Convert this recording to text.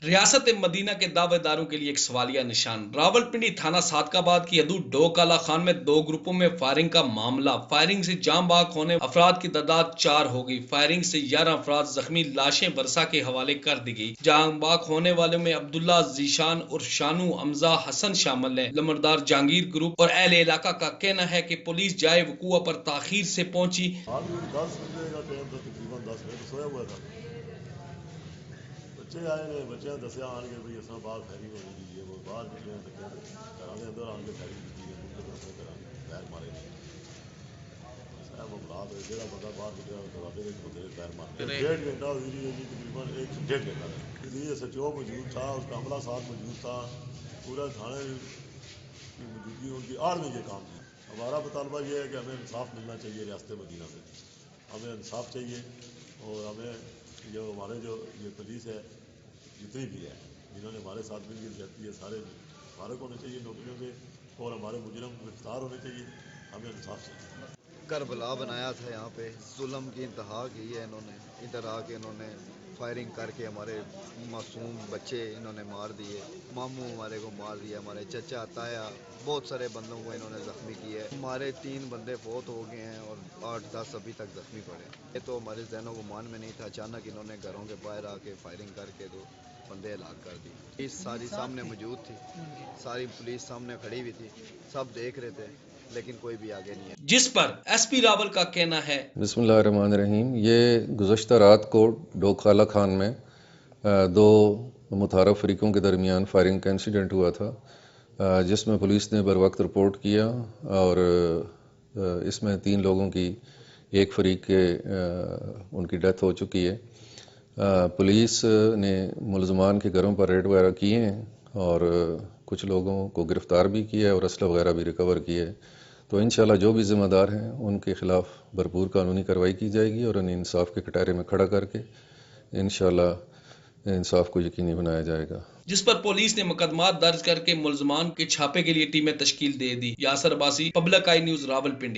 रियासत मदीना के दावेदारों के लिए एक सवालिया निशान। रावलपिंडी थाना सादकाबाद की हदूद डोकाला खान में दो ग्रुपों में फायरिंग का मामला। फायरिंग से जाम बाग होने अफराद की तादाद 4 हो गई। फायरिंग से 11 अफराद जख्मी, लाशें वर्षा के हवाले कर दी गई। जाम बाग होने वालों में अब्दुल्ला, जीशान और शानू, अमजा, हसन शामिल है। लमरदार जहांगीर ग्रुप और अहले इलाका का कहना है कि पुलिस जाए वकूआ पर ताखीर से पहुंची। 10 सोया हुआ था। बच्चे आए ने, बच्चे दसिया आन के भाई अस बाहर फायरिंग हो गई है, वो बाहर निकले घर के अंदर आन के फायरिंग की है, पैर मारे मुलाद हो जो बंदा बाहर निकला दरवाजे के बंदे ने पैर मारे। 1.5 घंटा हुई रही है जी, तकरीबन 1 से 1.5 घंटा इसलिए SHO मौजूद था, उसका अमला साथ मौजूद था, पूरा थाने की मौजूदगी उनकी आड़ में ये काम है। हमारा मुतालबा ये है कि हमें इंसाफ मिलना चाहिए रियासत मदीना से, हमें इंसाफ चाहिए और हमें जो हमारे जो ये पुलिस है जितनी भी है जिन्होंने हमारे साथ मिलकर जाती है सारे फारग होने चाहिए नौकरियों से और हमारे मुजरम गिरफ्तार होने चाहिए। हमें इंसाफ चाहिए। करबला बनाया था, यहाँ पे जुल्म की इंतहा की है इन्होंने। इधर आके इन्होंने फायरिंग करके हमारे मासूम बच्चे इन्होंने मार दिए, मामू हमारे को मार दिया, हमारे चचा ताया बहुत सारे बंदों को इन्होंने ज़ख्मी किया है। हमारे 3 बंदे फौत हो गए हैं और 8-10 अभी तक ज़ख्मी पड़े। ये तो हमारे जहनों को मान में नहीं था। अचानक इन्होंने घरों के बाहर आके फायरिंग करके तो बंदे हलाक कर दी। पुलिस सारी सामने मौजूद थी, सारी पुलिस सामने खड़ी हुई थी, सब देख रहे थे, लेकिन कोई भी आगे नहीं है। जिस पर SP रावल का कहना है, बिस्मिल्लाहिर्रहमानिर्रहीम। ये गुज़श्ता रात को डोकाला खान में दो मुतारफ़ फ़रीक़ों के दरमियान फायरिंग का इंसिडेंट हुआ था, जिसमें पुलिस ने बर वक्त रिपोर्ट किया और इसमें 3 लोगों की एक फ़रीक़ के उनकी डेथ हो चुकी है। पुलिस ने मुलज़मान के घरों पर रेड वगैरह किए हैं और कुछ लोगों को गिरफ़्तार भी किया है और असला वगैरह भी रिकवर किए है। तो इंशाल्लाह जो भी ज़िम्मेदार हैं उनके ख़िलाफ़ भरपूर कानूनी कार्रवाई की जाएगी और उन्हें इंसाफ के कटहरे में खड़ा करके इंशाल्लाह इंसाफ को यकीनी बनाया जाएगा। जिस पर पुलिस ने मुकदमा दर्ज करके मुलजमान के छापे के लिए टीमें तश्कील दे दी। Yasir Abbasi, public I news, Rawalpindi.